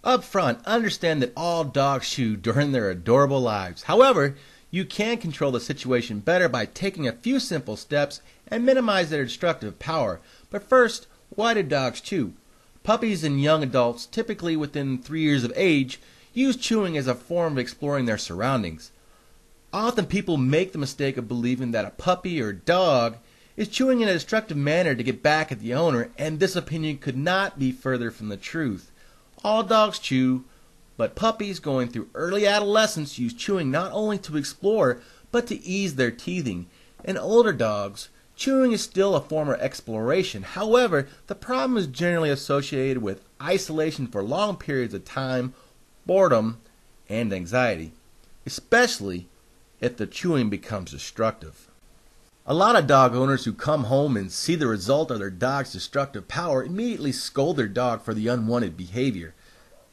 Up front, understand that all dogs chew during their adorable lives. However, you can control the situation better by taking a few simple steps and minimize their destructive power. But first, why do dogs chew? Puppies and young adults, typically within 3 years of age, use chewing as a form of exploring their surroundings. Often people make the mistake of believing that a puppy or dog is chewing in a destructive manner to get back at the owner, and this opinion could not be further from the truth. All dogs chew, but puppies going through early adolescence use chewing not only to explore, but to ease their teething. In older dogs, chewing is still a form of exploration. However, the problem is generally associated with isolation for long periods of time, boredom, and anxiety, especially if the chewing becomes destructive. A lot of dog owners who come home and see the result of their dog's destructive power immediately scold their dog for the unwanted behavior.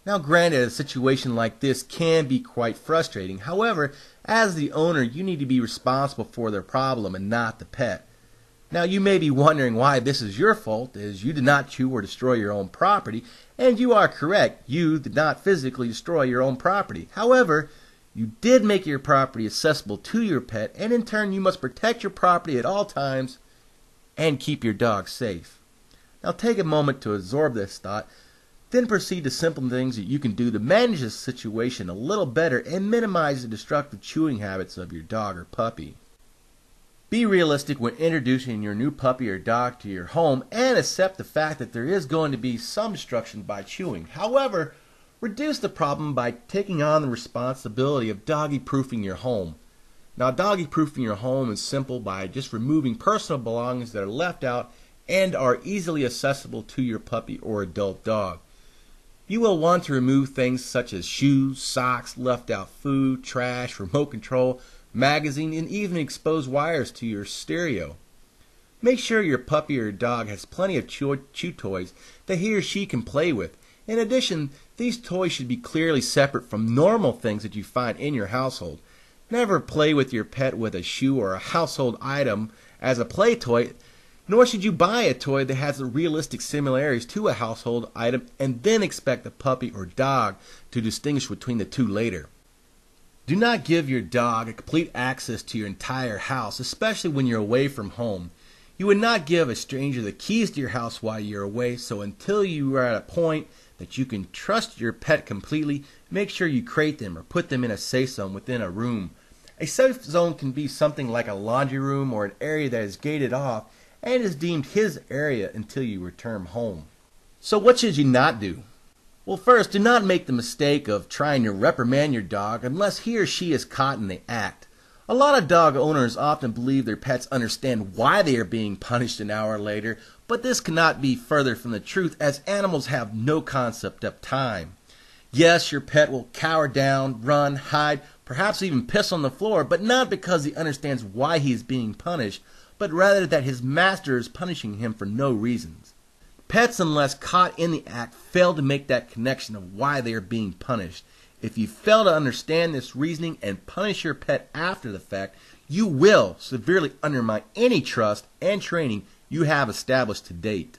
Now granted, a situation like this can be quite frustrating. However, as the owner, you need to be responsible for their problem and not the pet. Now you may be wondering why this is your fault, as you did not chew or destroy your own property, and you are correct, you did not physically destroy your own property. However, you did make your property accessible to your pet, and in turn you must protect your property at all times and keep your dog safe. Now take a moment to absorb this thought, then proceed to simple things that you can do to manage this situation a little better and minimize the destructive chewing habits of your dog or puppy. Be realistic when introducing your new puppy or dog to your home and accept the fact that there is going to be some destruction by chewing. However, reduce the problem by taking on the responsibility of doggy-proofing your home. Now, doggy-proofing your home is simple by just removing personal belongings that are left out and are easily accessible to your puppy or adult dog. You will want to remove things such as shoes, socks, left-out food, trash, remote control, magazine, and even exposed wires to your stereo. Make sure your puppy or dog has plenty of chew toys that he or she can play with. In addition, these toys should be clearly separate from normal things that you find in your household. Never play with your pet with a shoe or a household item as a play toy, nor should you buy a toy that has realistic similarities to a household item and then expect the puppy or dog to distinguish between the two later. Do not give your dog a complete access to your entire house, especially when you're away from home. You would not give a stranger the keys to your house while you're away, so until you are at a point that you can trust your pet completely, make sure you crate them or put them in a safe zone within a room. A safe zone can be something like a laundry room or an area that is gated off and is deemed his area until you return home. So what should you not do? Well, first, do not make the mistake of trying to reprimand your dog unless he or she is caught in the act. A lot of dog owners often believe their pets understand why they are being punished an hour later, but this cannot be further from the truth, as animals have no concept of time. Yes, your pet will cower down, run, hide, perhaps even piss on the floor, but not because he understands why he is being punished, but rather that his master is punishing him for no reasons. Pets, unless caught in the act, fail to make that connection of why they are being punished. If you fail to understand this reasoning and punish your pet after the fact, you will severely undermine any trust and training you have established to date.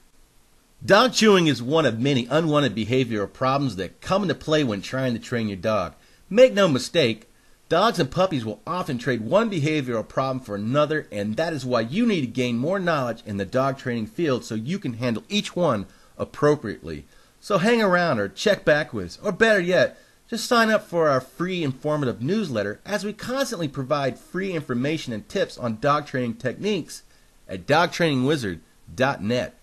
Dog chewing is one of many unwanted behavioral problems that come into play when trying to train your dog. Make no mistake, dogs and puppies will often trade one behavioral problem for another, and that is why you need to gain more knowledge in the dog training field so you can handle each one appropriately. So hang around or check back with us, or better yet, just sign up for our free informative newsletter, as we constantly provide free information and tips on dog training techniques at dogtrainingwizard.net.